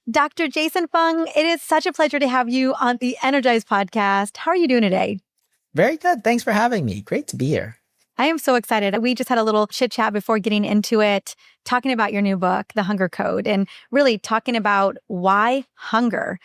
Dr. Jason Fung, it is such a pleasure to have you on the Energize podcast. How are you doing today? Very good. Thanks for having me. Great to be here. I am so excited. We just had a little chit chat before getting into it, talking about your new book, The Hunger Code, and really talking about why hunger.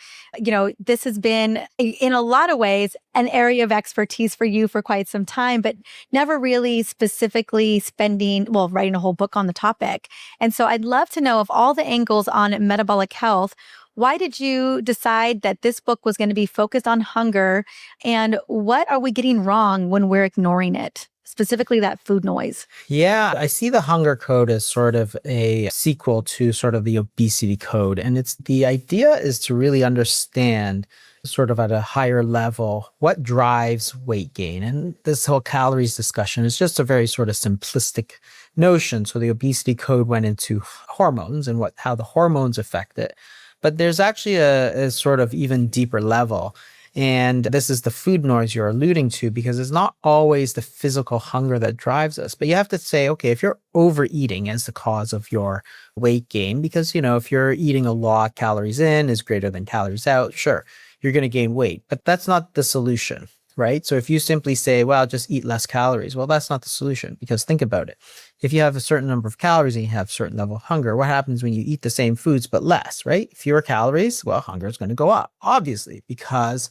This has been, in a lot of ways, an area of expertise for you for quite some time, but never really specifically writing a whole book on the topic. And so I'd love to know, of all the angles on metabolic health, why did you decide that this book was going to be focused on hunger? And what are we getting wrong when we're ignoring it? Specifically that food noise. Yeah, I see the Hunger Code as sort of a sequel to sort of the Obesity Code. And the idea is to really understand sort of at a higher level what drives weight gain. And this whole calories discussion is just a very sort of simplistic notion. So the Obesity Code went into hormones and how the hormones affect it. But there's actually a sort of even deeper level. And this is the food noise you're alluding to, because it's not always the physical hunger that drives us. But you have to say, okay, if you're overeating as the cause of your weight gain, because, if you're eating a lot, calories in is greater than calories out, sure, you're going to gain weight. But that's not the solution, right? So if you simply say, well, just eat less calories, well, that's not the solution, because think about it. If you have a certain number of calories and you have a certain level of hunger, what happens when you eat the same foods but less, right? Fewer calories, well, hunger is going to go up, obviously, because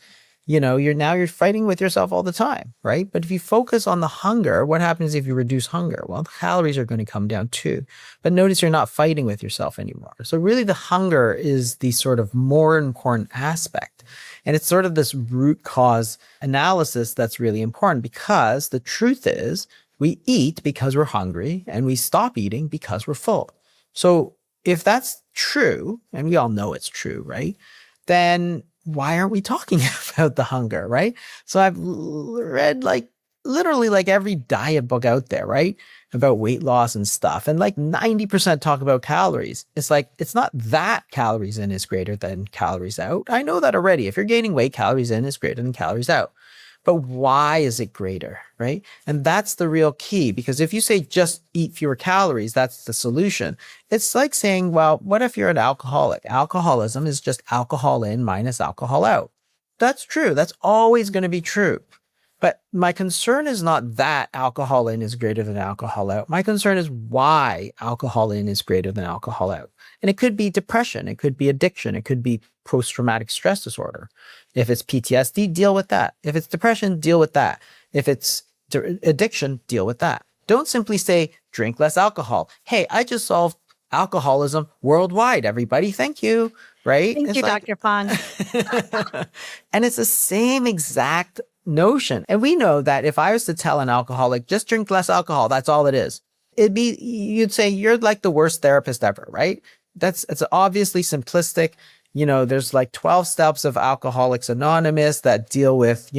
you're fighting with yourself all the time, right? But if you focus on the hunger, what happens if you reduce hunger? Well, the calories are going to come down too. But notice you're not fighting with yourself anymore. So really the hunger is the sort of more important aspect. And it's sort of this root cause analysis that's really important, because the truth is we eat because we're hungry and we stop eating because we're full. So if that's true, and we all know it's true, right? Then why aren't we talking about the hunger, right? So I've read literally every diet book out there, right? About weight loss and stuff. And 90% talk about calories. It's not that calories in is greater than calories out. I know that already. If you're gaining weight, calories in is greater than calories out. But why is it greater, right? And that's the real key, because if you say just eat fewer calories, that's the solution. It's like saying, well, what if you're an alcoholic? Alcoholism is just alcohol in minus alcohol out. That's true. That's always going to be true. But my concern is not that alcohol in is greater than alcohol out. My concern is why alcohol in is greater than alcohol out. And it could be depression. It could be addiction. It could be post-traumatic stress disorder. If it's PTSD, deal with that. If it's depression, deal with that. If it's addiction, deal with that. Don't simply say, drink less alcohol. Hey, I just solved alcoholism worldwide, everybody. Thank you. Right? Thank you, Dr. Fung. And it's the same exact notion. And we know that if I was to tell an alcoholic, just drink less alcohol, that's all it is. You'd say, you're like the worst therapist ever, right? It's obviously simplistic. There's 12 steps of Alcoholics Anonymous that deal with,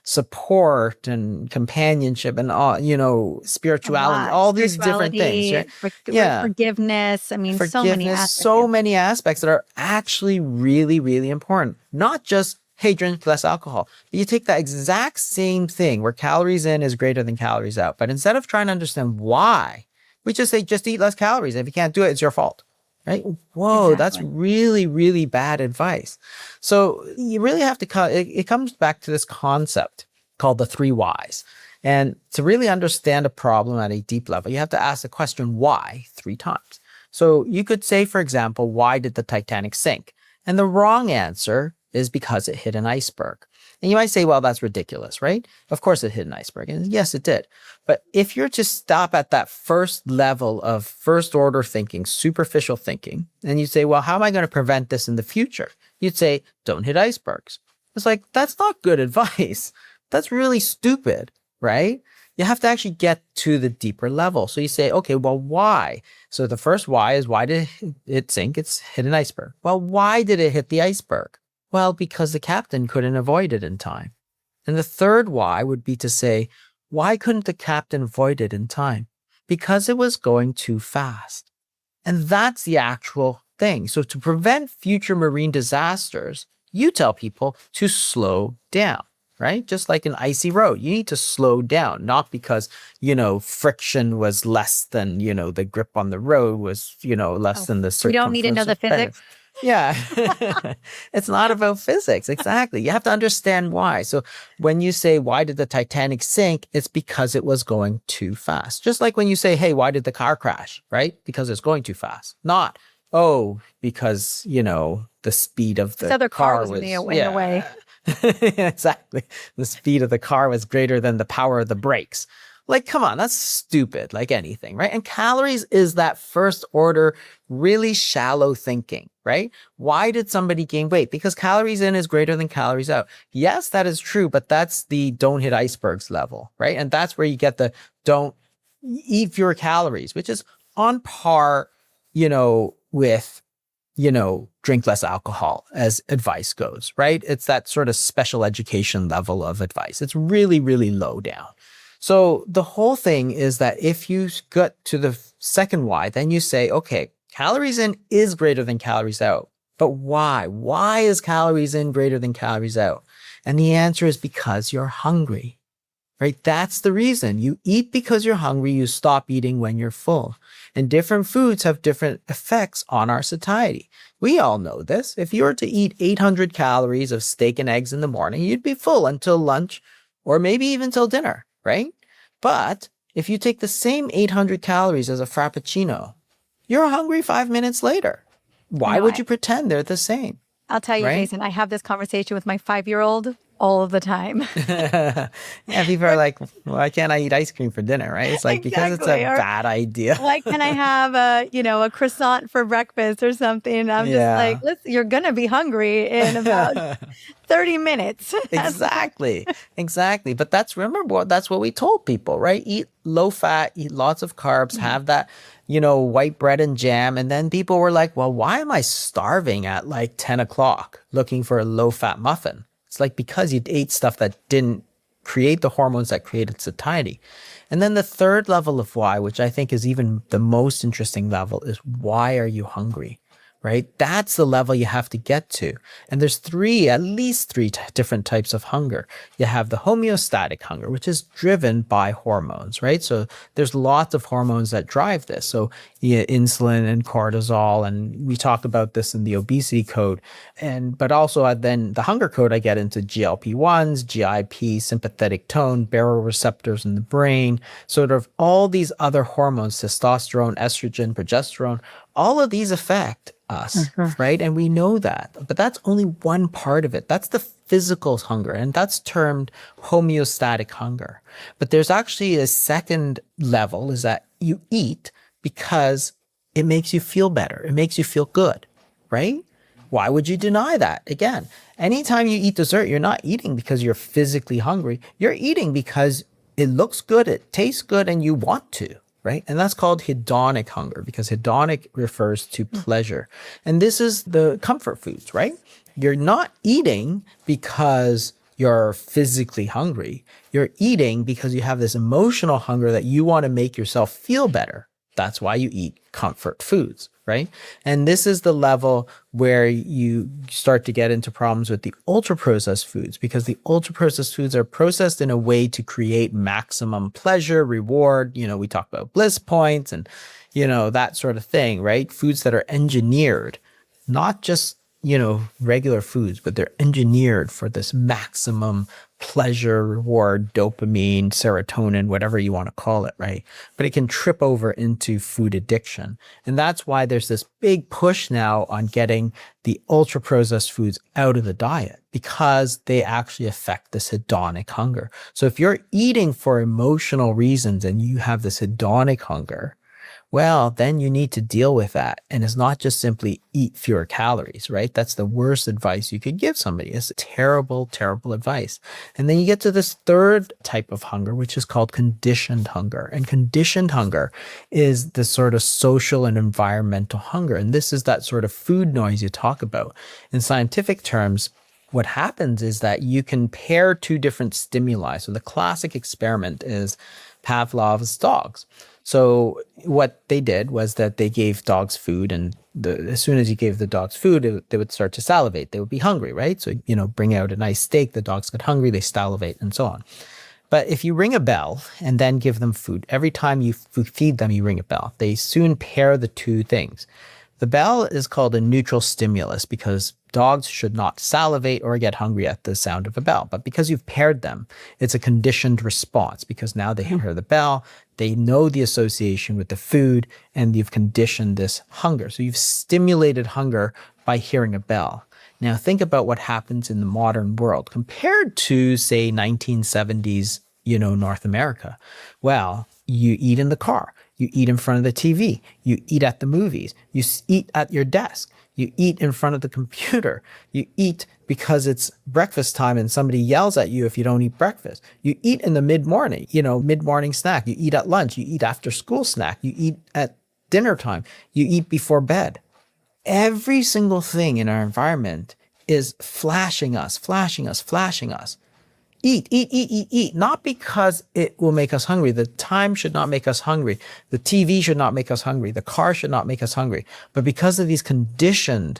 support and companionship and all, spirituality, all these different things. Right? Forgiveness. So many aspects. So many aspects that are actually really, really important. Not just, hey, drink less alcohol. But you take that exact same thing where calories in is greater than calories out. But instead of trying to understand why, we just say, just eat less calories. If you can't do it, it's your fault. Right? Whoa, exactly. That's really, really bad advice. So you really have to, it comes back to this concept called the 3 whys. And to really understand a problem at a deep level, you have to ask the question why 3 times. So you could say, for example, why did the Titanic sink? And the wrong answer is because it hit an iceberg. And you might say, well, that's ridiculous, right? Of course it hit an iceberg. And yes, it did. But if you're to stop at that first level of first order thinking, superficial thinking, and you say, well, how am I going to prevent this in the future? You'd say, don't hit icebergs. It's that's not good advice. That's really stupid, right? You have to actually get to the deeper level. So you say, okay, well, why? So the first why is, why did it sink? It's hit an iceberg. Well, why did it hit the iceberg? Well, because the captain couldn't avoid it in time. And the third why would be to say, why couldn't the captain avoid it in time? Because it was going too fast. And that's the actual thing. So to prevent future marine disasters, you tell people to slow down. right? Just like an icy road, you need to slow down, not because, friction was less than, the grip on the road was, less Oh, than the we don't need to know circumference the of better. physics. Yeah. It's not about physics. Exactly. You have to understand why. So when you say, why did the Titanic sink? It's because it was going too fast. Just like when you say, hey, why did the car crash? Right? Because it's going too fast. Not, oh, because, the speed of This the other car car was was, in the way. exactly. The speed of the car was greater than the power of the brakes. Like, come on, that's stupid, like anything, right? And calories is that first order, really shallow thinking, right? Why did somebody gain weight? Because calories in is greater than calories out. Yes, that is true, but that's the don't hit icebergs level, right? And that's where you get the don't eat fewer calories, which is on par, with drink less alcohol as advice goes, right? It's that sort of special education level of advice. It's really, really low down. So the whole thing is that if you get to the second why, then you say, okay, calories in is greater than calories out. But why? Why is calories in greater than calories out? And the answer is because you're hungry, right? That's the reason. You eat because you're hungry. You stop eating when you're full. And different foods have different effects on our satiety. We all know this. If you were to eat 800 calories of steak and eggs in the morning, you'd be full until lunch or maybe even till dinner, right? But if you take the same 800 calories as a Frappuccino, you're hungry 5 minutes later. I Why know. would you pretend they're the same, I'll tell you, right? Jason, I have this conversation with my 5-year-old all of the time. Yeah, people are like, why can't I eat ice cream for dinner, right? It's like, because it's a Exactly. Or bad idea. why can I have a croissant for breakfast or something? And I'm just like, Yeah. listen, you're going to be hungry in about 30 minutes. Exactly. Exactly. But that's what we told people, right? Eat low fat, eat lots of carbs, have that, white bread and jam. And then people were like, well, why am I starving at like 10 o'clock looking for a low fat muffin? It's like, because you ate stuff that didn't create the hormones that created satiety. And then the third level of why, which I think is even the most interesting level, is why are you hungry? Right? That's the level you have to get to. And there's at least three different types of hunger. You have the homeostatic hunger, which is driven by hormones, right? So there's lots of hormones that drive this. So insulin and cortisol, and we talk about this in the obesity code. But also then the hunger code, I get into GLP-1s, GIP, sympathetic tone, baroreceptors in the brain, sort of all these other hormones, testosterone, estrogen, progesterone, all of these affect us, right? And we know that, but that's only one part of it. That's the physical hunger, and that's termed homeostatic hunger. But there's actually a second level, is that you eat because it makes you feel better. It makes you feel good, right? Why would you deny that? Again, anytime you eat dessert, you're not eating because you're physically hungry. You're eating because it looks good, it tastes good, and you want to, right? And that's called hedonic hunger, because hedonic refers to pleasure. And this is the comfort foods, right? You're not eating because you're physically hungry. You're eating because you have this emotional hunger that you want to make yourself feel better. That's why you eat comfort foods, right? And this is the level where you start to get into problems with the ultra processed foods, because the ultra processed foods are processed in a way to create maximum pleasure, reward. We talk about bliss points and, that sort of thing, right? Foods that are engineered, not just, regular foods, but they're engineered for this maximum pleasure, reward, dopamine, serotonin, whatever you want to call it, right? But it can trip over into food addiction. And that's why there's this big push now on getting the ultra processed foods out of the diet, because they actually affect this hedonic hunger. So if you're eating for emotional reasons and you have this hedonic hunger, well, then you need to deal with that. And it's not just simply eat fewer calories, right? That's the worst advice you could give somebody. It's terrible, terrible advice. And then you get to this third type of hunger, which is called conditioned hunger. And conditioned hunger is the sort of social and environmental hunger. And this is that sort of food noise you talk about. In scientific terms, what happens is that you can pair two different stimuli. So the classic experiment is Pavlov's dogs. So what they did was that they gave dogs food, and as soon as you gave the dogs food, they would start to salivate. They would be hungry, right? So, bring out a nice steak, the dogs get hungry, they salivate, and so on. But if you ring a bell and then give them food, every time you feed them, you ring a bell. They soon pair the two things. The bell is called a neutral stimulus because dogs should not salivate or get hungry at the sound of a bell. But because you've paired them, it's a conditioned response because now they hear the bell, they know the association with the food, and you've conditioned this hunger. So you've stimulated hunger by hearing a bell. Now think about what happens in the modern world compared to, say, 1970s, North America. Well, you eat in the car, you eat in front of the TV, you eat at the movies, you eat at your desk, you eat in front of the computer, you eat because it's breakfast time and somebody yells at you if you don't eat breakfast. You eat in the mid-morning, mid-morning snack, you eat at lunch, you eat after school snack, you eat at dinner time, you eat before bed. Every single thing in our environment is flashing us. Eat, eat, eat, eat, eat. Not because it will make us hungry. The time should not make us hungry. The TV should not make us hungry. The car should not make us hungry. But because of these conditioned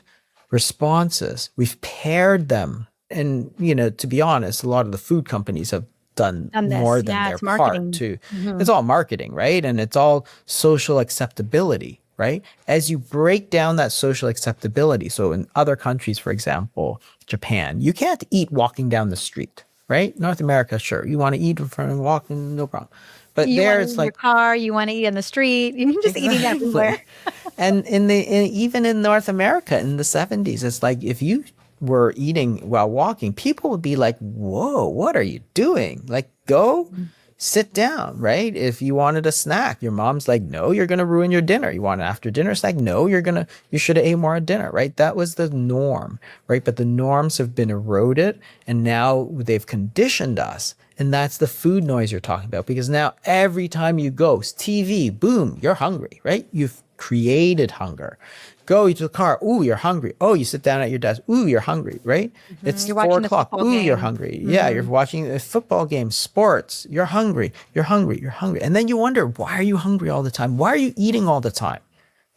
responses, we've paired them. And, to be honest, a lot of the food companies have done more than their part too. It's all marketing, right? And it's all social acceptability. Right? As you break down that social acceptability, so in other countries, for example, Japan, you can't eat walking down the street, right? North America, sure. You want to eat in front of walking, no problem. But there it's like your car, you want to eat in the street, you can just eating everywhere. And even in North America in the 70s, it's like if you were eating while walking, people would be like, whoa, what are you doing? Like, go sit down, right? If you wanted a snack, your mom's like, no, you're going to ruin your dinner. You want an after dinner snack? No, you should have ate more at dinner, right? That was the norm, right? But the norms have been eroded and now they've conditioned us. And that's the food noise you're talking about, because now every time you go, TV, boom, you're hungry, right? You've created hunger. Go to the car. Ooh, you're hungry. Oh, you sit down at your desk. Ooh, you're hungry, right? It's 4 o'clock. Ooh, you're hungry. Yeah, you're watching a football game, sports. You're hungry. You're hungry. You're hungry. And then you wonder, why are you hungry all the time? Why are you eating all the time?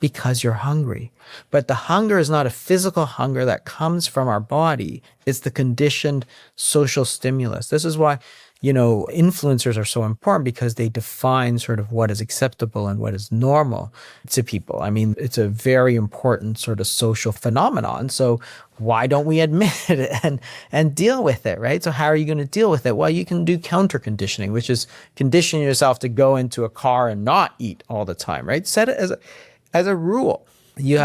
Because you're hungry. But the hunger is not a physical hunger that comes from our body. It's the conditioned social stimulus. This is why, influencers are so important, because they define sort of what is acceptable and what is normal to people. I mean, it's a very important sort of social phenomenon. So why don't we admit it and deal with it, right? So how are you going to deal with it? Well, you can do counter conditioning, which is condition yourself to go into a car and not eat all the time, right? Set it as a rule. You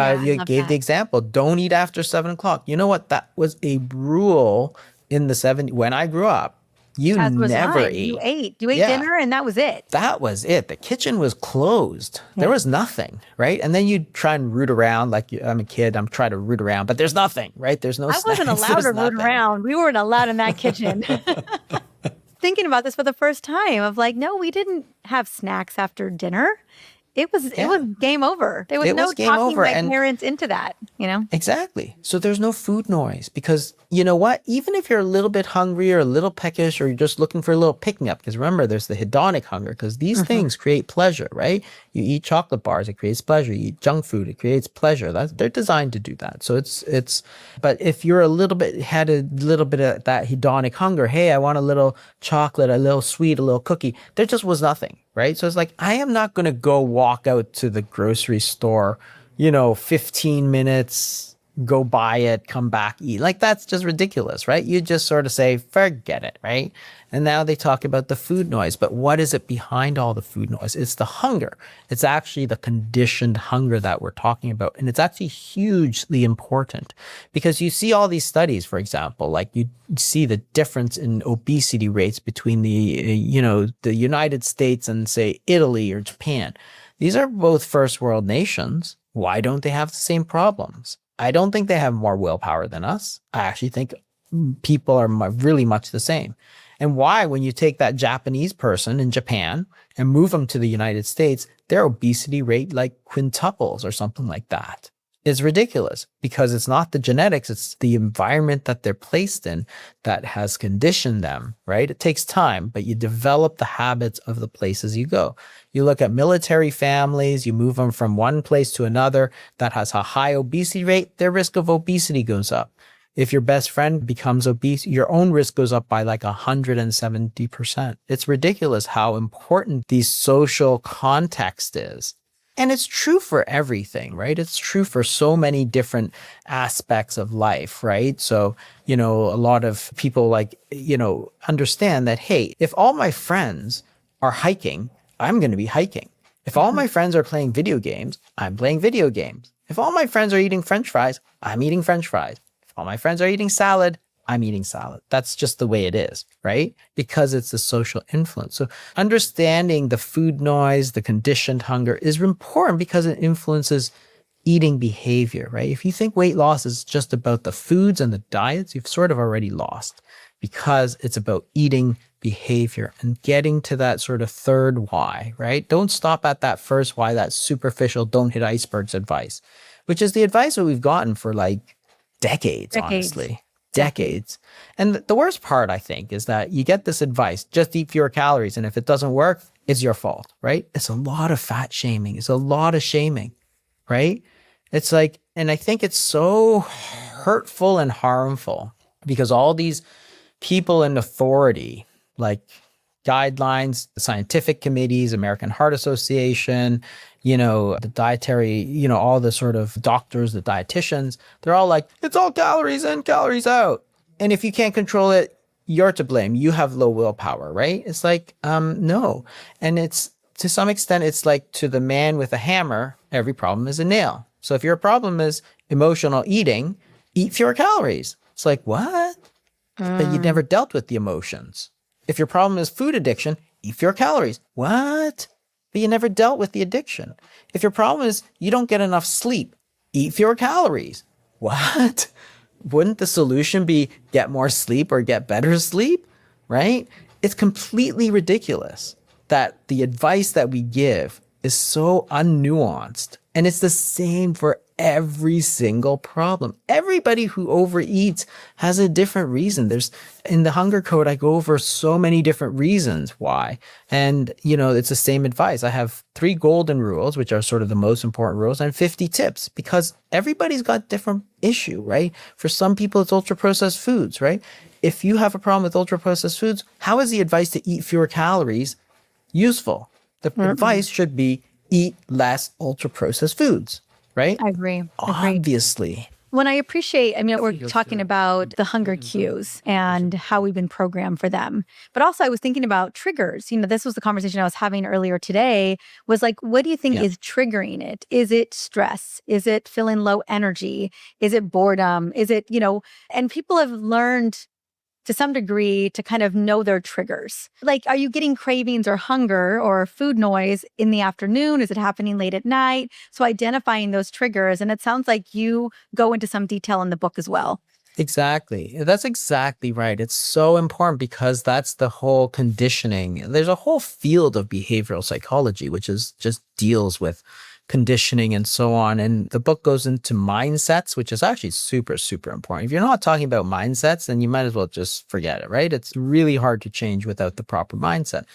gave the example, don't eat after 7 o'clock. You know what? That was a rule in the 70s. When I grew up, you never ate. You ate dinner and that was it. That was it. The kitchen was closed. Yeah. There was nothing, right? And then you try and root around. Like, I'm a kid, I'm trying to root around, but there's nothing, right? There's no snacks. I wasn't allowed to root around. We weren't allowed in that kitchen. Thinking about this for the first time of like, no, we didn't have snacks after dinner. It was game over. There was no talking my parents into that, Exactly. So there's no food noise, because you know what? Even if you're a little bit hungry or a little peckish, or you're just looking for a little pick-me-up, because remember, there's the hedonic hunger, because these things create pleasure, right? You eat chocolate bars, it creates pleasure. You eat junk food, it creates pleasure. They're designed to do that. So it's. But if you're had a little bit of that hedonic hunger, hey, I want a little chocolate, a little sweet, a little cookie. There just was nothing. Right? So it's like, I am not going to go walk out to the grocery store, 15 minutes, go buy it, come back, eat. Like, that's just ridiculous, right? You just sort of say, forget it, right? And now they talk about the food noise. But what is it behind all the food noise? It's the hunger. It's actually the conditioned hunger that we're talking about. And it's actually hugely important, because you see all these studies, for example, like you see the difference in obesity rates between the United States and, say, Italy or Japan. These are both first world nations. Why don't they have the same problems? I don't think they have more willpower than us. I actually think people are really much the same. And why, when you take that Japanese person in Japan and move them to the United States, their obesity rate like quintuples or something like that. is ridiculous because it's not the genetics, it's the environment that they're placed in that has conditioned them, right? It takes time, but you develop the habits of the places you go. You look at military families, you move them from one place to another that has a high obesity rate, their risk of obesity goes up. If your best friend becomes obese, your own risk goes up by like 170%. It's ridiculous how important the social context is. And it's true for everything, right? It's true for so many different aspects of life, right? So, a lot of people understand that, hey, if all my friends are hiking, I'm going to be hiking. If all my friends are playing video games, I'm playing video games. If all my friends are eating French fries, I'm eating French fries. If all my friends are eating salad, I'm eating salad. That's just the way it is, right? Because it's the social influence. So understanding the food noise, the conditioned hunger is important because it influences eating behavior, right? If you think weight loss is just about the foods and the diets, you've sort of already lost because it's about eating behavior and getting to that sort of third why, right? Don't stop at that first why, that superficial don't hit icebergs advice, which is the advice that we've gotten for like decades. Honestly. Decades. And the worst part, I think, is that you get this advice, just eat fewer calories. And if it doesn't work, it's your fault, right? It's a lot of fat shaming. It's a lot of shaming, right? It's like, and I think it's so hurtful and harmful because all these people in authority, like guidelines, the scientific committees, American Heart Association, the dietary, all the sort of doctors, the dietitians, they're all like, it's all calories in, calories out. And if you can't control it, you're to blame. You have low willpower, right? It's like, no. And it's, to some extent, it's like to the man with a hammer, every problem is a nail. So if your problem is emotional eating, eat fewer calories. It's like, what? But you never dealt with the emotions. If your problem is food addiction, eat fewer calories. What? But you never dealt with the addiction. If your problem is you don't get enough sleep, eat fewer calories. What? Wouldn't the solution be get more sleep or get better sleep? Right? It's completely ridiculous that the advice that we give is so unnuanced. And it's the same for every single problem. Everybody who overeats has a different reason. In the hunger code, I go over so many different reasons why. And, it's the same advice. I have 3 golden rules, which are sort of the most important rules, and 50 tips because everybody's got different issue, right? For some people, it's ultra processed foods, right? If you have a problem with ultra processed foods, how is the advice to eat fewer calories useful? The advice should be eat less ultra processed foods, right? I agree. Obviously. When I appreciate, we're talking about the hunger cues and how we've been programmed for them. But also I was thinking about triggers. This was the conversation I was having earlier today was like, what do you think is triggering it? Is it stress? Is it feeling low energy? Is it boredom? Is it, and people have learned to some degree to kind of know their triggers. Like, are you getting cravings or hunger or food noise in the afternoon? Is it happening late at night? So identifying those triggers. And it sounds like you go into some detail in the book as well. Exactly. That's exactly right. It's so important because that's the whole conditioning. There's a whole field of behavioral psychology, which is just deals with conditioning and so on. And the book goes into mindsets, which is actually super, super important. If you're not talking about mindsets, then you might as well just forget it, right? It's really hard to change without the proper mindset.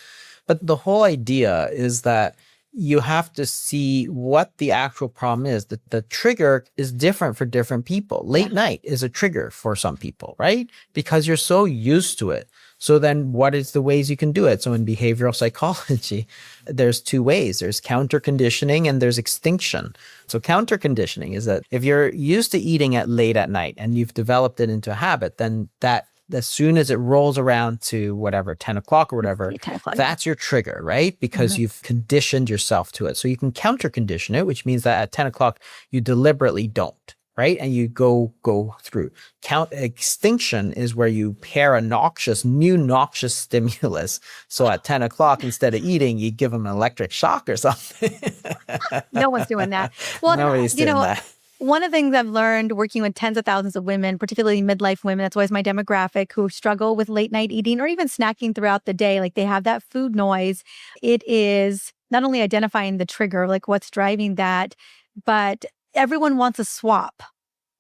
But the whole idea is that you have to see what the actual problem is. The trigger is different for different people. Late night is a trigger for some people, right? Because you're so used to it. So then what is the ways you can do it? So in behavioral psychology, there's 2 ways. There's counter conditioning and there's extinction. So counter conditioning is that if you're used to eating at late at night and you've developed it into a habit, then that as soon as it rolls around to whatever, 10 o'clock or whatever, 10 o'clock. That's your trigger, right? Because you've conditioned yourself to it. So you can counter condition it, which means that at 10 o'clock, you deliberately don't, right? And you go through. Extinction is where you pair a new noxious stimulus. So at 10 o'clock, instead of eating, you give them an electric shock or something. No one's doing that. Well, nobody's doing that. One of the things I've learned working with tens of thousands of women, particularly midlife women, that's always my demographic, who struggle with late night eating or even snacking throughout the day, like they have that food noise. It is not only identifying the trigger, like what's driving that, but everyone wants a swap.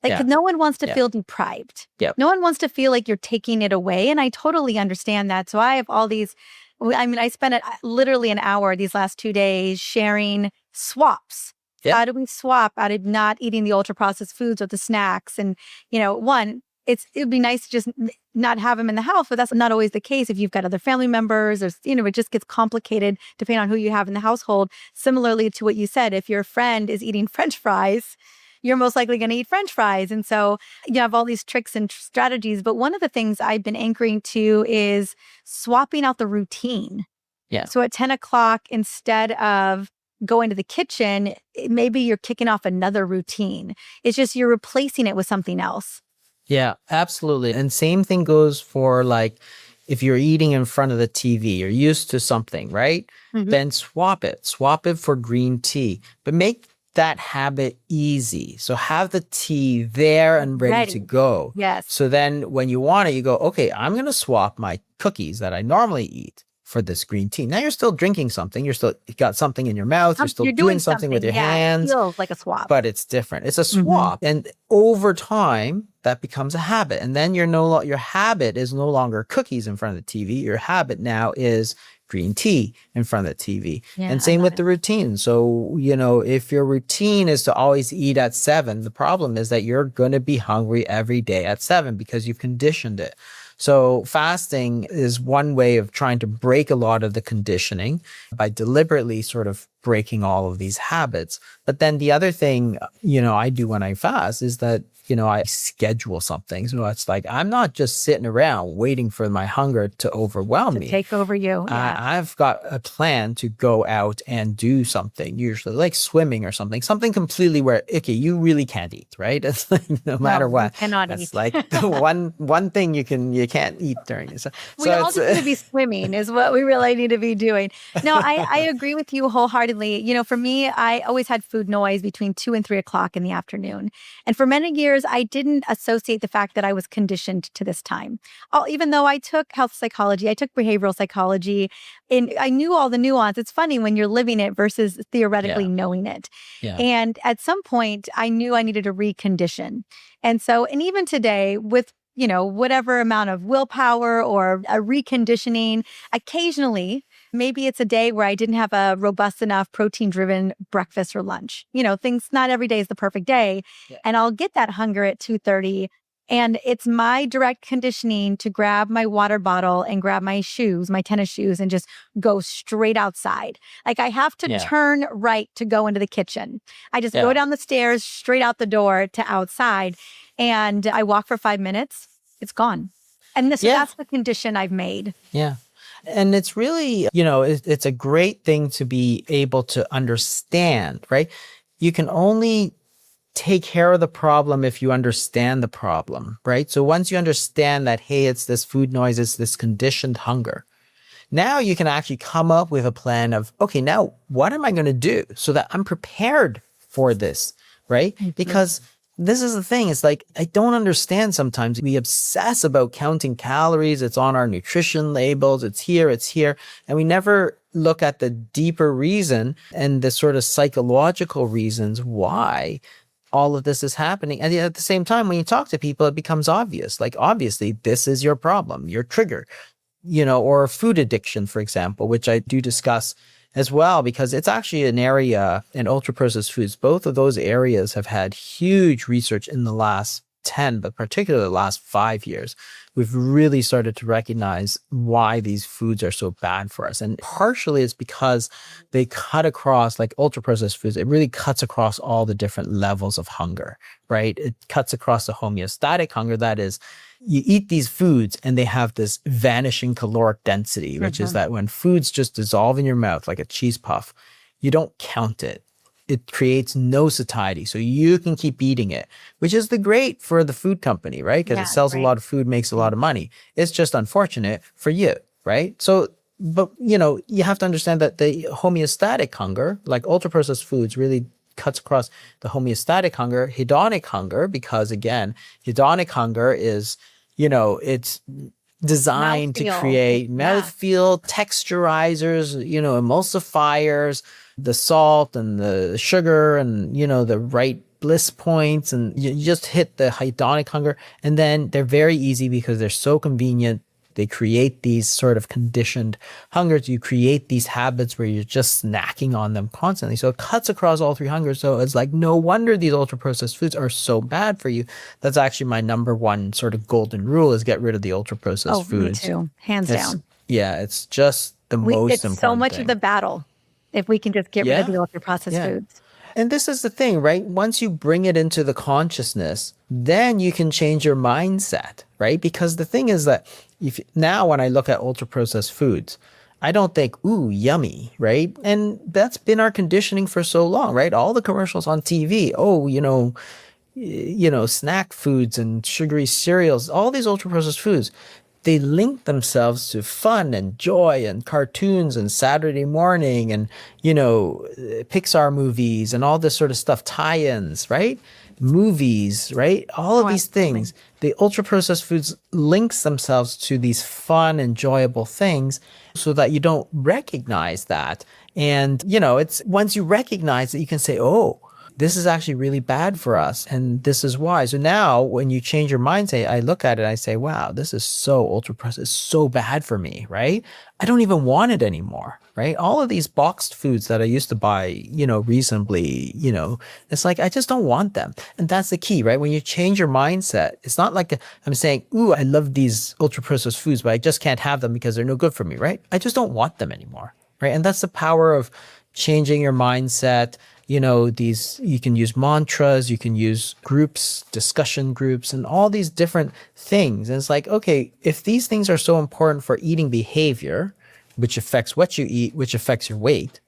Like, 'cause no one wants to feel deprived. Yep. No one wants to feel like you're taking it away. And I totally understand that. So I have all these, I mean, I spent literally an hour these last 2 days sharing swaps. Yep. How do we swap out of not eating the ultra processed foods or the snacks? And, one, it would be nice to just not have them in the house, but that's not always the case if you've got other family members or, it just gets complicated depending on who you have in the household. Similarly to what you said, if your friend is eating French fries, you're most likely going to eat French fries. And so you have all these tricks and strategies. But one of the things I've been anchoring to is swapping out the routine. Yeah. So at 10 o'clock, instead of going to the kitchen, maybe you're kicking off another routine. It's just you're replacing it with something else. Yeah, absolutely. And same thing goes for like, if you're eating in front of the TV, you're used to something, right? Mm-hmm. Then swap it for green tea, but make that habit easy. So have the tea there and ready to go. Yes. So then when you want it, you go, okay, I'm going to swap my cookies that I normally eat for this green tea. Now you're still drinking something. You got something in your mouth. You're still doing something with your hands. It feels like a swap. But it's different. It's a swap. Mm-hmm. And over time, that becomes a habit. And then your habit is no longer cookies in front of the TV. Your habit now is green tea in front of the TV. Yeah, and same with the routine. So, if your routine is to always eat at 7, the problem is that you're going to be hungry every day at 7 because you've conditioned it. So fasting is one way of trying to break a lot of the conditioning by deliberately sort of breaking all of these habits. But then the other thing, I do when I fast is that, I schedule something. So it's like, I'm not just sitting around waiting for my hunger to overwhelm me. Take over you. Yeah. I've got a plan to go out and do something, usually like swimming or something completely where, okay, you really can't eat, right? It's like, no matter what. You cannot eat. It's like the one thing you can't eat during it. So we all just need to be swimming is what we really need to be doing. No, I agree with you wholeheartedly. For me, I always had food noise between 2 and 3 o'clock in the afternoon. And for many years, I didn't associate the fact that I was conditioned to this time. Even though I took health psychology, I took behavioral psychology, and I knew all the nuance. It's funny when you're living it versus theoretically knowing it. Yeah. And at some point, I knew I needed to recondition. And even today with whatever amount of willpower or a reconditioning, occasionally, maybe it's a day where I didn't have a robust enough protein-driven breakfast or lunch. Things, not every day is the perfect day. Yeah. And I'll get that hunger at 2:30. And it's my direct conditioning to grab my water bottle and grab my shoes, my tennis shoes, and just go straight outside. Like I have to turn right to go into the kitchen. I just go down the stairs, straight out the door to outside. And I walk for 5 minutes. It's gone. And that's the condition I've made. Yeah. And it's really, it's a great thing to be able to understand, right? You can only take care of the problem if you understand the problem, right? So once you understand that, hey, it's this food noise, it's this conditioned hunger. Now you can actually come up with a plan of, okay, now what am I going to do so that I'm prepared for this, right? Mm-hmm. Because this is the thing. It's like, I don't understand sometimes. We obsess about counting calories. It's on our nutrition labels. It's here. And we never look at the deeper reason and the sort of psychological reasons why all of this is happening. And at the same time, when you talk to people, it becomes obvious. Like, obviously, this is your problem, your trigger, or food addiction, for example, which I do discuss as well, because it's actually an area in ultra-processed foods. Both of those areas have had huge research in the last 10, but particularly the last 5 years. We've really started to recognize why these foods are so bad for us. And partially it's because they cut across, like ultra-processed foods, it really cuts across all the different levels of hunger, right? It cuts across the homeostatic hunger. That is, you eat these foods and they have this vanishing caloric density, which is that when foods just dissolve in your mouth like a cheese puff, you don't count it. It creates no satiety. So you can keep eating it, which is the great for the food company, right? Because it sells a lot of food, makes a lot of money. It's just unfortunate for you, right? So, but you have to understand that the homeostatic hunger, like ultra-processed foods, really cuts across the homeostatic hunger, hedonic hunger, because again, hedonic hunger is, it's designed to create mouthfeel, texturizers, emulsifiers, the salt and the sugar and, the right bliss points, and you just hit the hedonic hunger. And then they're very easy because they're so convenient. They create these sort of conditioned hungers. You create these habits where you're just snacking on them constantly. So it cuts across all three hungers. So it's like, no wonder these ultra processed foods are so bad for you. That's actually my number one sort of golden rule, is get rid of the ultra processed foods. Me too. Hands down. Yeah, it's just the most it's important so much thing. of the battle if we can just get rid of the ultra processed foods. And this is the thing, right? Once you bring it into the consciousness, then you can change your mindset, right? Because the thing is that now when I look at ultra processed foods, I don't think, ooh, yummy, right? And that's been our conditioning for so long, right? All the commercials on TV, snack foods and sugary cereals, all these ultra processed foods, they link themselves to fun and joy and cartoons and Saturday morning and, Pixar movies and all this sort of stuff, tie-ins, right? Movies, right? All of these things, the ultra processed foods links themselves to these fun, enjoyable things so that you don't recognize that. And, it's once you recognize it, you can say, oh, this is actually really bad for us. And this is why. So now when you change your mindset, I look at it, I say, wow, this is so ultra processed, so bad for me, right? I don't even want it anymore, right? All of these boxed foods that I used to buy, reasonably, it's like, I just don't want them. And that's the key, right? When you change your mindset, it's not like I'm saying, ooh, I love these ultra processed foods, but I just can't have them because they're no good for me, right? I just don't want them anymore, right? And that's the power of changing your mindset. You can use mantras, you can use groups, discussion groups, and all these different things. And it's like, okay, if these things are so important for eating behavior, which affects what you eat, which affects your weight,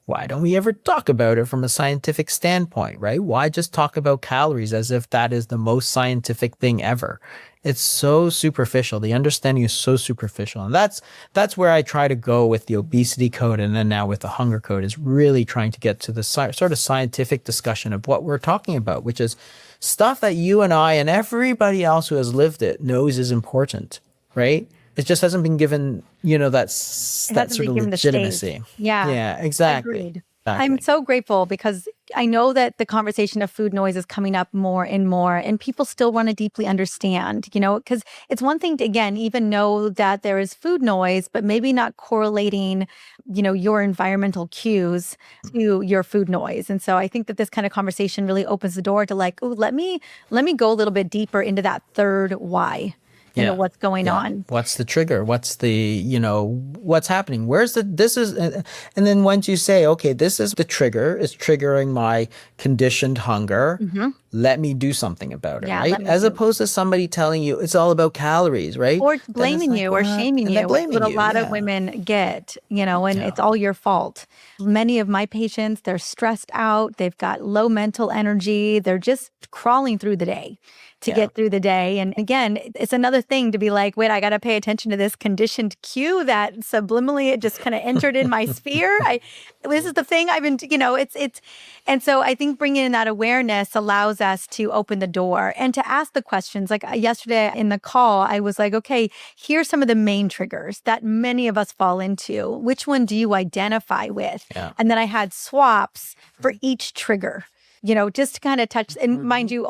why don't we ever talk about it from a scientific standpoint, right? Why just talk about calories as if that is the most scientific thing ever? It's so superficial. The understanding is so superficial. And that's where I try to go with the obesity code, and then now with the hunger code, is really trying to get to the sort of scientific discussion of what we're talking about, which is stuff that you and I and everybody else who has lived it knows is important, right? It just hasn't been given, that sort of legitimacy. Yeah, exactly. Agreed. I'm so grateful because I know that the conversation of food noise is coming up more and more, and people still want to deeply understand, because it's one thing to, again, even know that there is food noise, but maybe not correlating, your environmental cues to your food noise. And so I think that this kind of conversation really opens the door to like, oh, let me go a little bit deeper into that third why. What's going on. What's the trigger? What's the, what's happening? And then once you say, okay, this is the trigger, it's triggering my conditioned hunger. Mm-hmm. Let me do something about it, right? As opposed to somebody telling you it's all about calories, right? Or blaming you or shaming you. What a lot of women get, and it's all your fault. Many of my patients, they're stressed out. They've got low mental energy. They're just crawling through the day to get through the day. And again, it's another thing to be like, wait, I got to pay attention to this conditioned cue that subliminally it just kind of entered in my sphere. This is the thing I've been, and so I think bringing in that awareness allows us to open the door and to ask the questions. Like yesterday in the call, I was like, okay, here's some of the main triggers that many of us fall into. Which one do you identify with? Yeah. And then I had swaps for each trigger. Just to kind of touch, and mind you,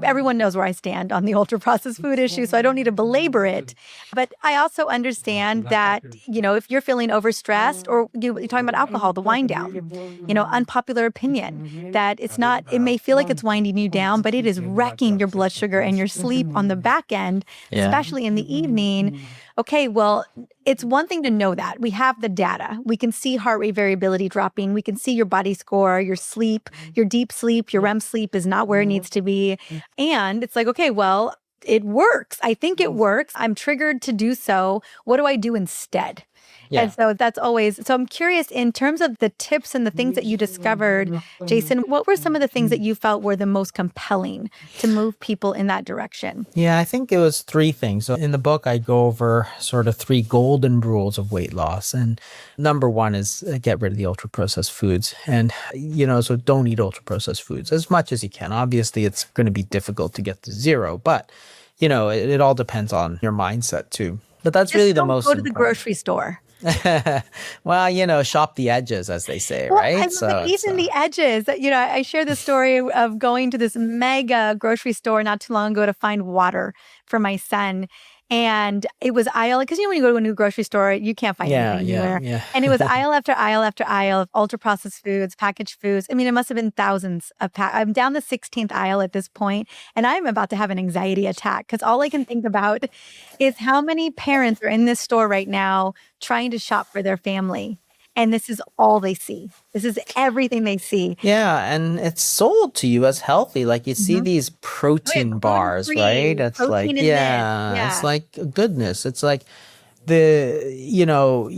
everyone knows where I stand on the ultra processed food issue, so I don't need to belabor it. But I also understand that, if you're feeling overstressed, or you're talking about alcohol, the wind down, unpopular opinion, that it may feel like it's winding you down, but it is wrecking your blood sugar and your sleep on the back end, especially in the evening. Okay, well, it's one thing to know that. We have the data. We can see heart rate variability dropping. We can see your body score, your sleep, your deep sleep, your REM sleep is not where it needs to be. And it's like, okay, well, it works. I think it works. I'm triggered to do so. What do I do instead? Yeah. And so that's always, so I'm curious in terms of the tips and the things that you discovered, Jason, what were some of the things that you felt were the most compelling to move people in that direction? Yeah, I think it was three things. So in the book, I go over sort of three golden rules of weight loss. And number one is get rid of the ultra processed foods. And, so don't eat ultra processed foods as much as you can. Obviously, it's going to be difficult to get to zero, but, it all depends on your mindset too. But that's really the most important. Go to the grocery store. Well, shop the edges, as they say, Well, I right? love it. So it's Even the edges. I share the story of going to this mega grocery store not too long ago to find water for my son. And it was aisle, because when you go to a new grocery store, you can't find yeah, anything yeah, anywhere. yeah. And it was aisle after aisle after aisle of ultra processed foods, packaged foods. I mean, it must have been thousands of I'm down the 16th aisle at this point, and I'm about to have an anxiety attack because all I can think about is how many parents are in this store right now trying to shop for their family. And this is all they see. This is everything they see. Yeah, and it's sold to you as healthy. Like you see Mhm. these Oh, yeah, protein bars, right? gluten-free, It's like, protein in this. yeah, it's Yeah. like goodness. It's like you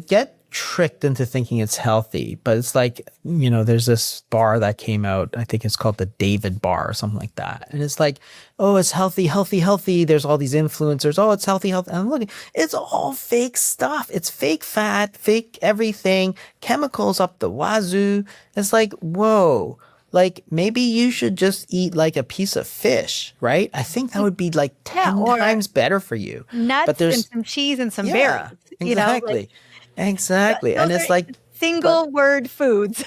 get tricked into thinking it's healthy, but it's like, there's this bar that came out, I think it's called the David bar or something like that. And it's like, oh, it's healthy, healthy, healthy. There's all these influencers. Oh, it's healthy, healthy. And I'm looking, it's all fake stuff. It's fake fat, fake everything, chemicals up the wazoo. It's like, whoa. Like maybe you should just eat like a piece of fish, right? I think that would be like Yeah, 10 or times better for you. But nuts and there's some cheese and some yeah, berries, like, exactly. Exactly. And those are it's like, but single word foods.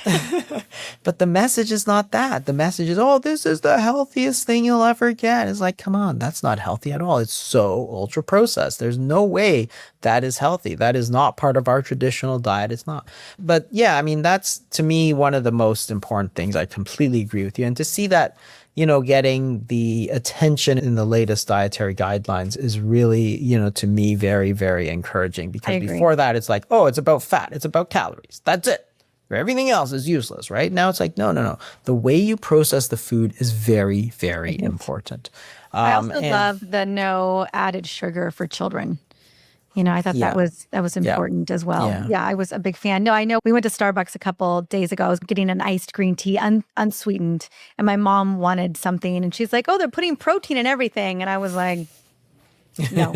but the message is not that. The message is, oh, this is the healthiest thing you'll ever get. It's like, come on, that's not healthy at all. It's so ultra processed. There's no way that is healthy. That is not part of our traditional diet. It's not. But yeah, I mean, that's to me one of the most important things. I completely agree with you. And to see that, getting the attention in the latest dietary guidelines is really, to me, very, very encouraging, I because agree. before that, it's like, oh, it's about fat, it's about calories. That's it. Everything else is useless, right? Now it's like, no, no, no. The way you process the food is very, very important. I also And love the no added sugar for children. I thought yeah, that was yeah, important as well. yeah. Yeah, I was a big fan. No, I know we went to Starbucks a couple days ago. I was getting an iced green tea, unsweetened, and my mom wanted something, and she's like, "Oh, they're putting protein in everything," and I was like, "No,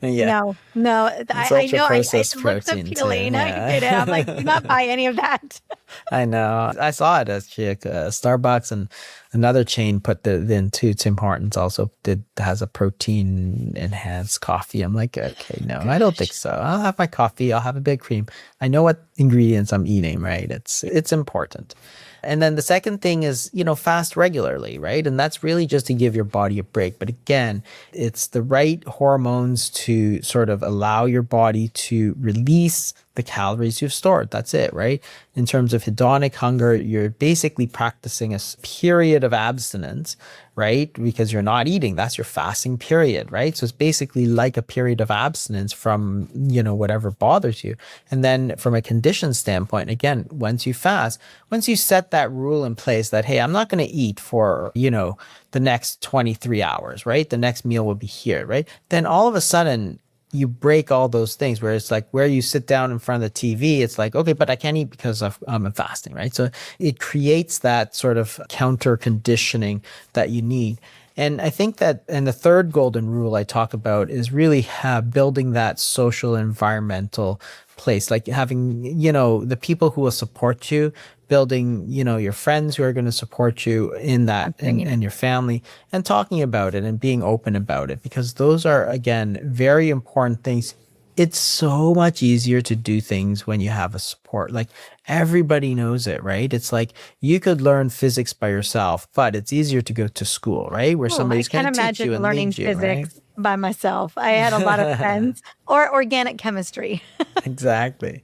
Yeah. no, no." It's I ultra know it processed looks protein too. appealing. I get it. I'm like, do Yeah. not buy any of that. I know. I saw it as Starbucks, and another chain put in too. Tim Hortons also has a protein enhanced coffee. I'm like, okay, no, I don't think Gosh, so. I'll have my coffee. I'll have a big cream. I know what ingredients I'm eating, right? It's important. And then the second thing is, fast regularly, right? And that's really just to give your body a break. But again, it's the right hormones to sort of allow your body to release the calories you've stored. That's it, right? In terms of hedonic hunger, you're basically practicing a period of abstinence, right? Because you're not eating. That's your fasting period, right? So it's basically like a period of abstinence from, whatever bothers you. And then from a condition standpoint, again, once you fast, once you set that rule in place that, hey, I'm not going to eat for, the next 23 hours, right? The next meal will be here, right? Then all of a sudden, you break all those things where it's like where you sit down in front of the TV, it's like, okay, but I can't eat because I'm fasting, right? So it creates that sort of counter conditioning that you need. And I think that, and the third golden rule I talk about is really building that social environmental place, like having, the people who will support you, building, your friends who are going to support you in that, and your family, and talking about it and being open about it, because those are, again, very important things. It's so much easier to do things when you have a support. Like everybody knows it, right? It's like you could learn physics by yourself, but it's easier to go to school, right? Where I somebody's going can't to teach imagine you and learning lead you, right? physics by myself. I had a lot of friends or organic chemistry. Exactly.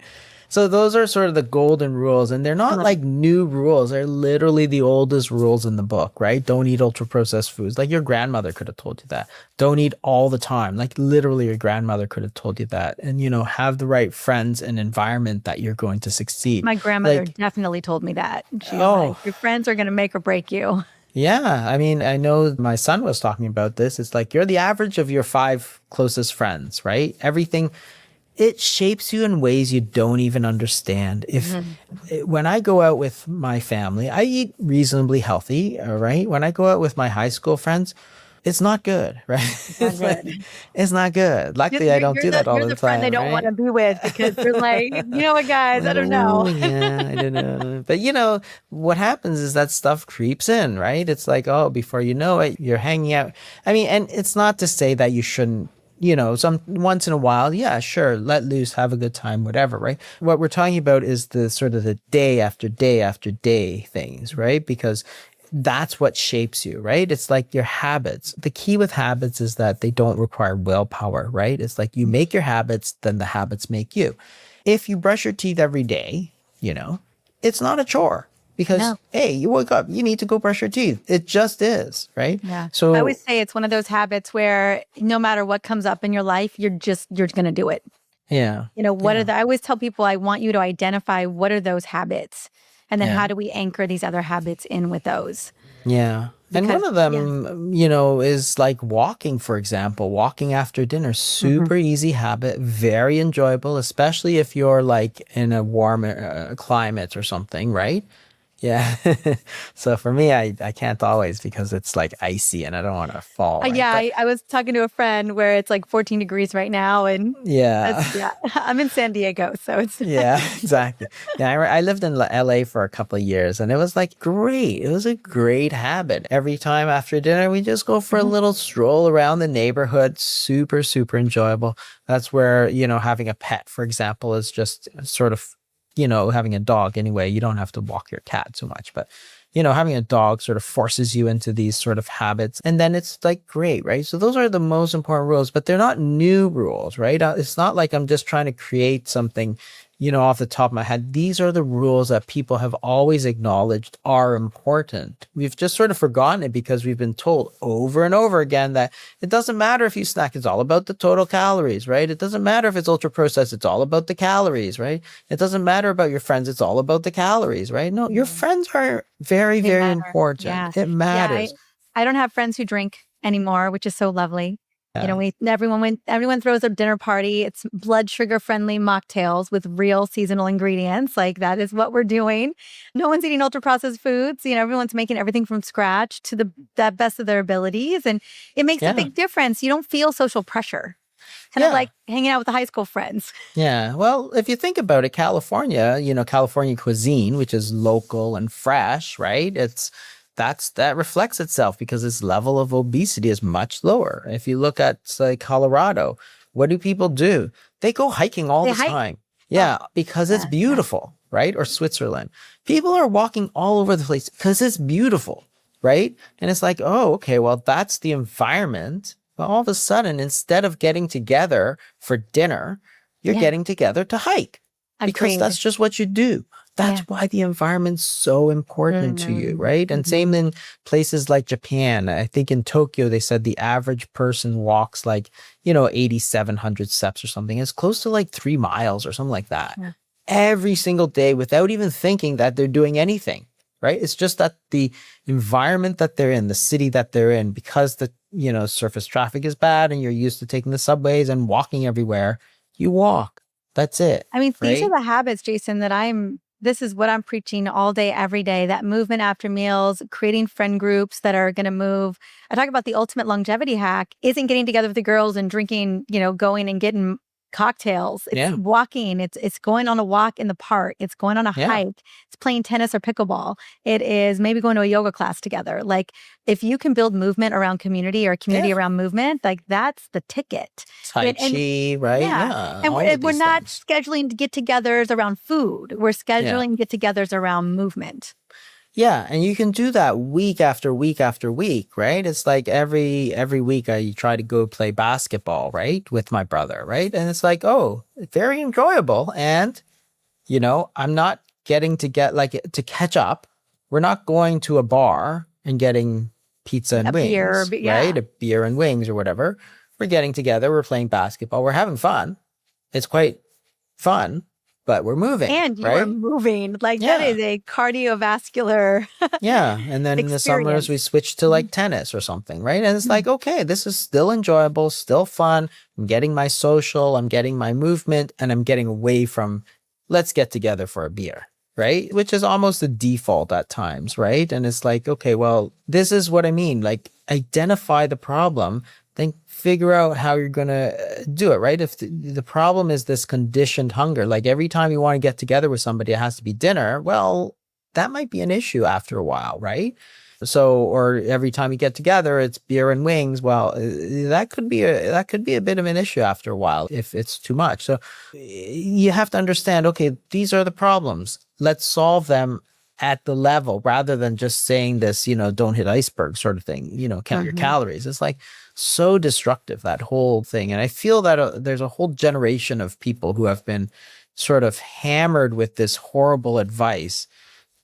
So those are sort of the golden rules, and they're I not love like it. new rules. They're literally the oldest rules in the book, right? Don't eat ultra processed foods. Like your grandmother could have told you that. Don't eat all the time. Like literally your grandmother could have told you that. And have the right friends and environment that you're going to succeed. My grandmother Like, definitely told me that. She's like, oh, your friends are going to make or break you. yeah. I mean, I know my son was talking about this. It's like you're the average of your 5 closest friends, right? Everything, it shapes you in ways you don't even understand. Mhm. When I go out with my family, I eat reasonably healthy, all right? When I go out with my high school friends, it's not good, right? Not It's like, good. it's not good. Luckily, I don't do that all You're the the friend they time, don't want to right? be with because you're like, what, guys, I Like, don't know. oh, yeah, I don't know. But what happens is that stuff creeps in, right? It's like, oh, before you know it, you're hanging out. I mean, and it's not to say that you shouldn't, some once in a while, yeah, sure, let loose, have a good time, whatever, right? What we're talking about is the sort of the day after day after day things, right? Because that's what shapes you, right? It's like your habits. The key with habits is that they don't require willpower, right? It's like you make your habits, then the habits make you. If you brush your teeth every day, it's not a chore because, No. hey, you woke up, you need to go brush your teeth. It just is, right? Yeah. I So, always say it's one of those habits where no matter what comes up in your life, you're going to do it. yeah, What are yeah, the, I always tell people, I want you to identify what are those habits, and then yeah. how do we anchor these other habits in with those? Yeah. And one Because, of yeah. them, is like walking, for example. Walking after dinner, Hmm. super easy habit, very enjoyable, especially if you're like in a warm climate or something, right? Yeah. So for me, I can't always because it's like icy and I don't want to fall, right? Yeah, But I was talking to a friend where it's like 14 degrees right now, and yeah. yeah, I'm in San Diego, so it's Yeah, exactly. Yeah, I lived in LA for a couple of years and it was like great. It was a great habit. Every time after dinner, we just go for a Mhm. little stroll around the neighborhood. Super, super enjoyable. That's where, having a pet, for example, is just sort of, having a dog anyway. You don't have to walk your cat so much, but having a dog sort of forces you into these sort of habits. And then it's like great, right? So those are the most important rules, but they're not new rules, right? It's not like I'm just trying to create something, off the top of my head. These are the rules that people have always acknowledged are important. We've just sort of forgotten it because we've been told over and over again that it doesn't matter if you snack, it's all about the total calories, right? It doesn't matter if it's ultra processed, it's all about the calories, right? It doesn't matter about your friends, it's all about the calories, right? No, your Mhm. friends are very, They very matter. important. Yeah. It Yeah. matters. I don't have friends who drink anymore, which is so lovely. Yeah. Everyone throws a dinner party. It's blood sugar friendly mocktails with real seasonal ingredients. Like that is what we're doing. No one's eating ultra processed foods. Everyone's making everything from scratch to the best of their abilities. And it makes a Yeah. big difference. You don't feel social pressure. Kind of Yeah. like hanging out with the high school friends. Yeah. Well, if you think about it, California, California cuisine, which is local and fresh, right? That reflects itself because its level of obesity is much lower. If you look at, say, Colorado, what do people do? They go hiking all They the hike. time. Oh, Yeah, because it's yeah, yeah. beautiful, right? Or Switzerland. People are walking all over the place because it's beautiful, right? And it's like, oh, okay, well, that's the environment. But all of a sudden, instead of getting together for dinner, you're Yeah. getting together to hike because Agreed. that's just what you do. That's Yeah. why the environment's so important to you, right? And same Mhm. in places like Japan. I think in Tokyo, they said the average person walks like, 8,700 steps or something. It's close to like 3 miles or something like that Yeah. every single day without even thinking that they're doing anything, right? It's just that the environment that they're in, the city that they're in, because the, surface traffic is bad and you're used to taking the subways and walking everywhere, you walk. That's it, I mean, these are right? the habits, Jason, this is what I'm preaching all day, every day, that movement after meals, creating friend groups that are going to move. I talk about the ultimate longevity hack isn't getting together with the girls and drinking, going and getting cocktails. It's Yeah. walking. It's going on a walk in the park. It's going on a Yeah. hike. It's playing tennis or pickleball. It is maybe going to a yoga class together. Like if you can build movement around community or community Yeah. around movement, like that's the ticket. Tai And Chi, right? yeah. Yeah. And All of we're these not things. scheduling get-togethers around food. We're Yeah. scheduling get-togethers around movement. Yeah, and you can do that week after week after week, right? It's like every week I try to go play basketball, right, with my brother, right? And it's like, oh, very enjoyable. And, I'm not getting to get like to catch up. We're not going to a bar and getting pizza A and beer, wings, but right? yeah. A beer and wings or whatever. We're getting together, we're playing basketball, we're having fun. It's quite fun, but we're moving, And you are right? moving. Like that Yeah. is a cardiovascular Yeah. And then in the summers, we experience. switch to Mhm. like tennis or something, right? And it's Mhm. like, okay, this is still enjoyable, still fun. I'm getting my social, I'm getting my movement, and I'm getting away from let's get together for a beer, right? Which is almost the default at times, right? And it's like, okay, well, this is what I mean. Like, identify the problem, then figure out how you're going to do it, right? If the problem is this conditioned hunger, like every time you want to get together with somebody, it has to be dinner. Well, that might be an issue after a while, right? So, or every time you get together, it's beer and wings. Well, that could be a bit of an issue after a while if it's too much. So you have to understand, okay, these are the problems. Let's solve them at the level rather than just saying this, don't hit iceberg sort of thing, count your calories. It's like so destructive, that whole thing. And I feel that there's a whole generation of people who have been sort of hammered with this horrible advice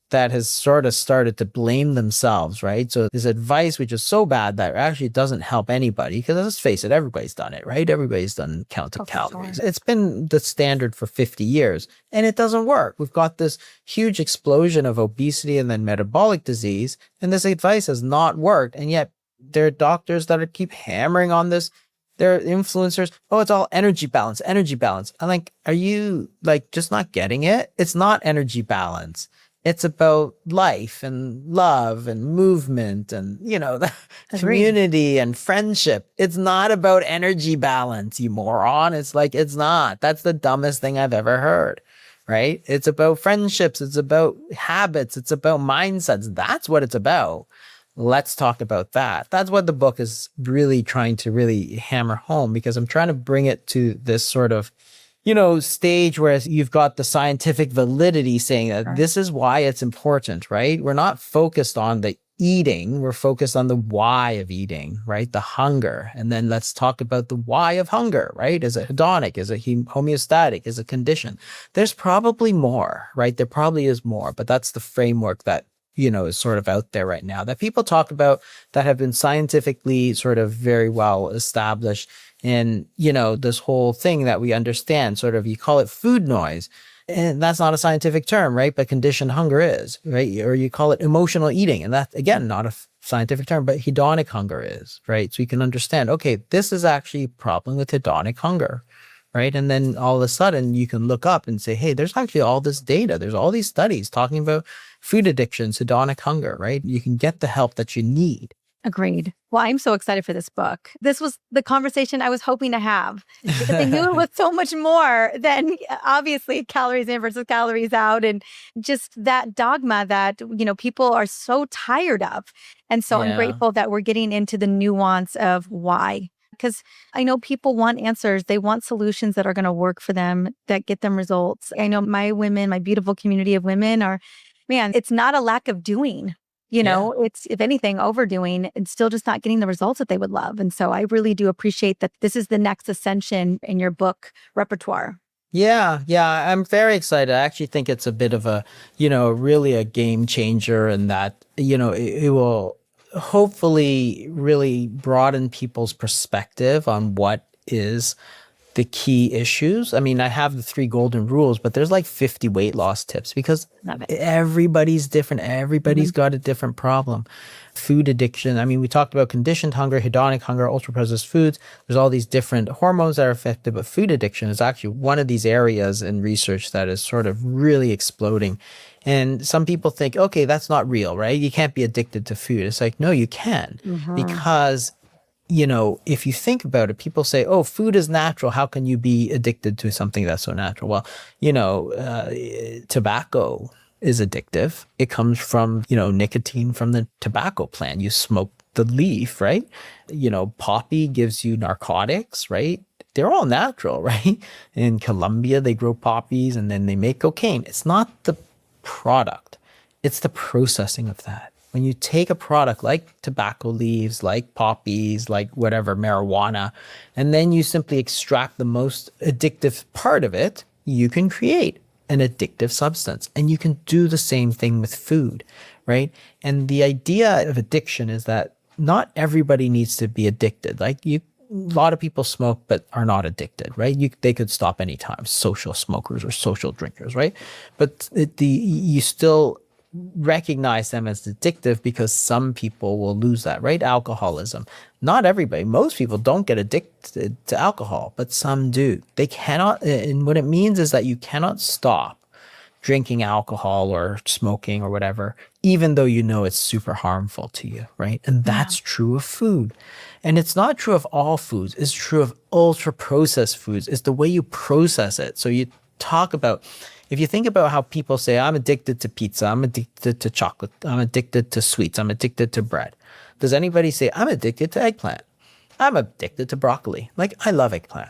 that has sort of started to blame themselves, right? So this advice, which is so bad that actually doesn't help anybody, because let's face it, everybody's done it, right? Everybody's done counting calories. Sure. It's been the standard for 50 years and it doesn't work. We've got this huge explosion of obesity and then metabolic disease, and this advice has not worked. And yet there are doctors that keep hammering on this. There are influencers. Oh, it's all energy balance, energy balance. I'm like, are you like just not getting it? It's not energy balance. It's about life and love and movement and, the community and friendship. It's not about energy balance, you moron. It's like, it's not. That's the dumbest thing I've ever heard, right? It's about friendships. It's about habits. It's about mindsets. That's what it's about. Let's talk about that. That's what the book is really trying to really hammer home, because I'm trying to bring it to this sort of stage where you've got the scientific validity saying that this is why it's important, right? We're not focused on the eating. We're focused on the why of eating, right? The hunger. And then let's talk about the why of hunger, right? Is it hedonic? Is it homeostatic? Is it conditioned? There's probably more, right? There probably is more, but that's the framework that is sort of out there right now that people talk about, that have been scientifically sort of very well established. And, this whole thing that we understand, sort of, you call it food noise. And that's not a scientific term, right? But conditioned hunger is, right? Or you call it emotional eating. And that's, again, not a scientific term, but hedonic hunger is, right? So you can understand, okay, this is actually a problem with hedonic hunger, right? And then all of a sudden you can look up and say, hey, there's actually all this data. There's all these studies talking about food addictions, hedonic hunger, right? You can get the help that you need. Agreed. Well, I'm so excited for this book. This was the conversation I was hoping to have, because I knew it was so much more than obviously calories in versus calories out, and just that dogma that, people are so tired of. And so I'm grateful that we're getting into the nuance of why. Because I know people want answers. They want solutions that are going to work for them, that get them results. I know my beautiful community of women it's not a lack of doing. It's, if anything, overdoing and still just not getting the results that they would love. And so I really do appreciate that this is the next ascension in your book repertoire. Yeah, I'm very excited. I actually think it's a bit of a, really a game changer, and that, it will hopefully really broaden people's perspective on what is the key issues. I mean, I have the 3 golden rules, but there's like 50 weight loss tips, because everybody's different. Everybody's got a different problem. Food addiction. I mean, we talked about conditioned hunger, hedonic hunger, ultra processed foods. There's all these different hormones that are affected, but food addiction is actually one of these areas in research that is sort of really exploding. And some people think, okay, that's not real, right? You can't be addicted to food. It's like, no, you can, because if you think about it, people say, oh, food is natural. How can you be addicted to something that's so natural? Well, tobacco is addictive. It comes from, nicotine from the tobacco plant. You smoke the leaf, right? Poppy gives you narcotics, right? They're all natural, right? In Colombia, they grow poppies and then they make cocaine. It's not the product. It's the processing of that. When you take a product like tobacco leaves, like poppies, like whatever, marijuana, and then you simply extract the most addictive part of it, you can create an addictive substance. And you can do the same thing with food, right? And the idea of addiction is that not everybody needs to be addicted. Like a lot of people smoke but are not addicted, right? They could stop anytime, social smokers or social drinkers, right? But you still recognize them as addictive, because some people will lose that, right? Alcoholism. Not everybody. Most people don't get addicted to alcohol, but some do. They cannot, and what it means is that you cannot stop drinking alcohol or smoking or whatever, even though it's super harmful to you, right? And that's true of food. And it's not true of all foods. It's true of ultra processed foods. It's the way you process it. So you talk about, If you think about how people say, I'm addicted to pizza, I'm addicted to chocolate, I'm addicted to sweets, I'm addicted to bread. Does anybody say, I'm addicted to eggplant? I'm addicted to broccoli. Like, I love eggplant,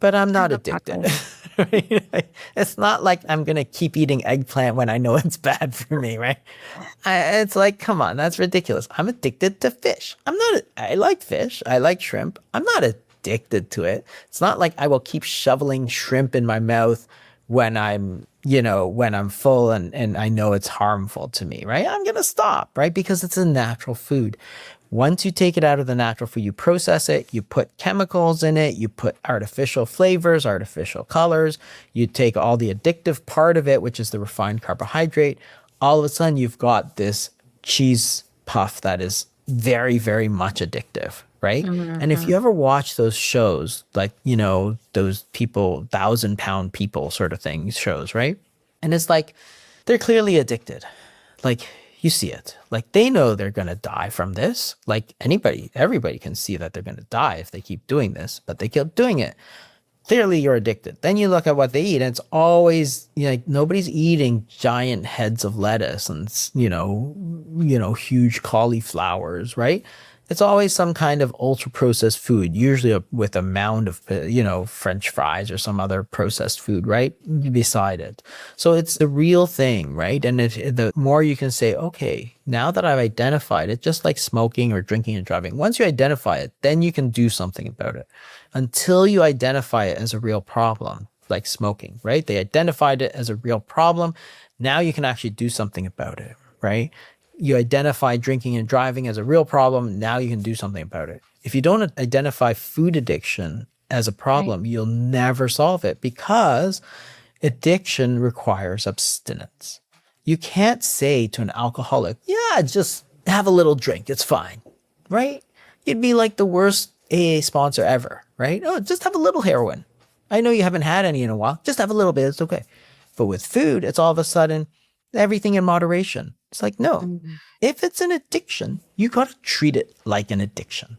but I'm I not love addicted. broccoli. Right? It's not like I'm going to keep eating eggplant when I know it's bad for me, right? It's like, come on, that's ridiculous. I'm addicted to fish. I like fish. I like shrimp. I'm not addicted to it. It's not like I will keep shoveling shrimp in my mouth when I'm full and I know it's harmful to me, right? I'm going to stop, right? Because it's a natural food. Once you take it out of the natural food, you process it, you put chemicals in it, you put artificial flavors, artificial colors, you take all the addictive part of it, which is the refined carbohydrate. All of a sudden, you've got this cheese puff that is very, very much addictive, right? And if Mm-hmm. you ever watch those shows, like, those people, 1,000-pound people sort of things shows, right? And it's like, they're clearly addicted. Like, you see it. Like, they know they're going to die from this. Like, everybody can see that they're going to die if they keep doing this, but they keep doing it. Clearly, you're addicted. Then you look at what they eat, and it's always like nobody's eating giant heads of lettuce and huge cauliflowers, right? It's always some kind of ultra processed food, usually with a mound of French fries or some other processed food, right, beside it. So it's the real thing, right? And the more you can say, okay, now that I've identified it, just like smoking or drinking and driving, once you identify it, then you can do something about it. Until you identify it as a real problem, like smoking, right? They identified it as a real problem. Now you can actually do something about it, right? You identify drinking and driving as a real problem. Now you can do something about it. If you don't identify food addiction as a Right. problem, you'll never solve it because addiction requires abstinence. You can't say to an alcoholic, yeah, just have a little drink. It's fine, right? You'd be like the worst AA sponsor ever, right? Oh, just have a little heroin. I know you haven't had any in a while. Just have a little bit. It's okay. But with food, it's all of a sudden everything in moderation. It's like, no, Mhm. if it's an addiction, you got to treat it like an addiction.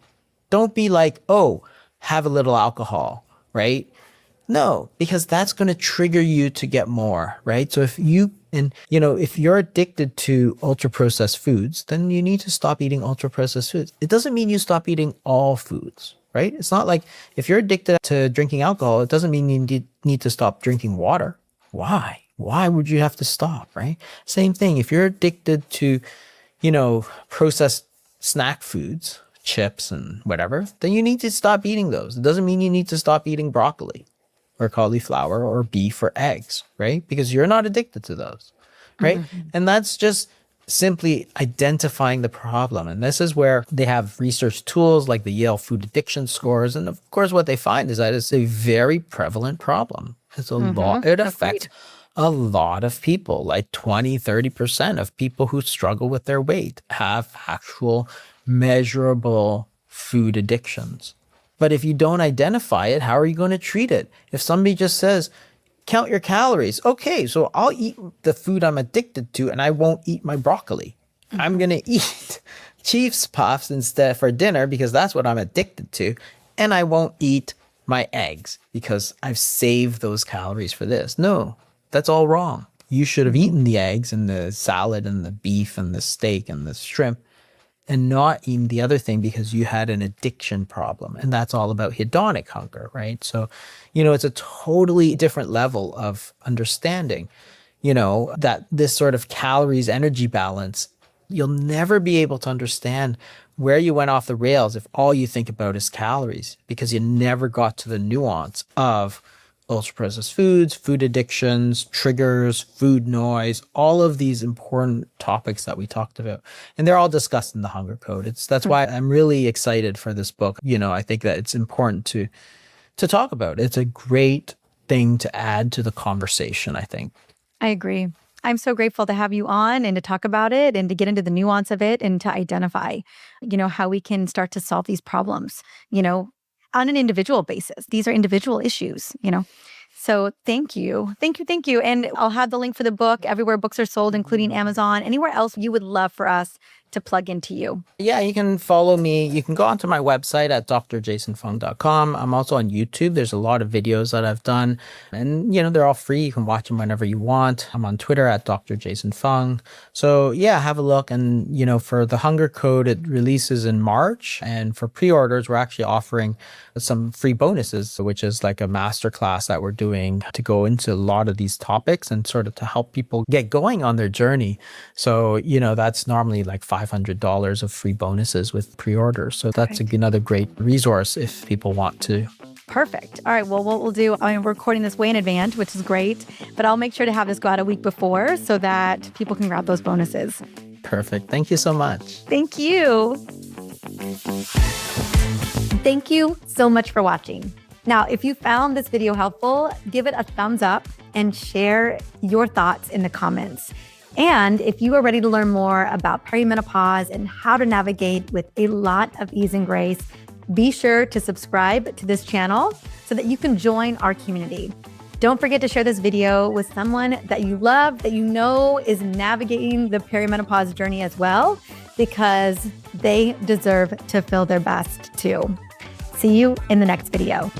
Don't be like, oh, have a little alcohol, right? No, because that's going to trigger you to get more, right? So if you're addicted to ultra processed foods, then you need to stop eating ultra processed foods. It doesn't mean you stop eating all foods, right? It's not like if you're addicted to drinking alcohol, it doesn't mean you need to stop drinking water. Why? Why would you have to stop, right? Same thing. If you're addicted to, processed snack foods, chips and whatever, then you need to stop eating those. It doesn't mean you need to stop eating broccoli or cauliflower or beef or eggs, right? Because you're not addicted to those, right? Mhm. And that's just simply identifying the problem. And this is where they have research tools like the Yale Food Addiction Scores. And of course, what they find is that it's a very prevalent problem. It's a lot, it affects Agreed. a lot of people, like 20-30% of people who struggle with their weight have actual measurable food addictions. But if you don't identify it, how are you going to treat it? If somebody just says, count your calories, okay, so I'll eat the food I'm addicted to and I won't eat my broccoli. I'm going to eat Chiefs puffs instead for dinner because that's what I'm addicted to. And I won't eat my eggs because I've saved those calories for this. No, that's all wrong. You should have Mhm. eaten the eggs and the salad and the beef and the steak and the shrimp and not eating the other thing because you had an addiction problem. And that's all about hedonic hunger, right? So, it's a totally different level of understanding, that this sort of calories energy balance, you'll never be able to understand where you went off the rails if all you think about is calories because you never got to the nuance of ultra processed foods, food addictions, triggers, food noise, all of these important topics that we talked about. And they're all discussed in the Hunger Code. That's why I'm really excited for this book. I think that it's important to talk about. It's a great thing to add to the conversation, I think. I agree. I'm so grateful to have you on and to talk about it and to get into the nuance of it and to identify, how we can start to solve these problems, on an individual basis. These are individual issues. So thank you. Thank you. Thank you. And I'll have the link for the book everywhere books are sold, including Amazon, anywhere else you would love for us to plug into you? Yeah, you can follow me. You can go onto my website at drjasonfung.com. I'm also on YouTube. There's a lot of videos that I've done, and they're all free. You can watch them whenever you want. I'm on Twitter at drjasonfung. So yeah, have a look. And for the Hunger Code, it releases in March, and for pre-orders, we're actually offering some free bonuses, which is like a masterclass that we're doing to go into a lot of these topics and sort of to help people get going on their journey. So that's normally like $500 of free bonuses with pre-orders. So that's another great resource if people want to. Perfect. All right. Well, what we'll do, I'm recording this way in advance, which is great, but I'll make sure to have this go out a week before so that people can grab those bonuses. Perfect. Thank you so much. Thank you. Thank you so much for watching. Now, if you found this video helpful, give it a thumbs up and share your thoughts in the comments. And if you are ready to learn more about perimenopause and how to navigate with a lot of ease and grace, be sure to subscribe to this channel so that you can join our community. Don't forget to share this video with someone that you love, that you know is navigating the perimenopause journey as well, because they deserve to feel their best too. See you in the next video.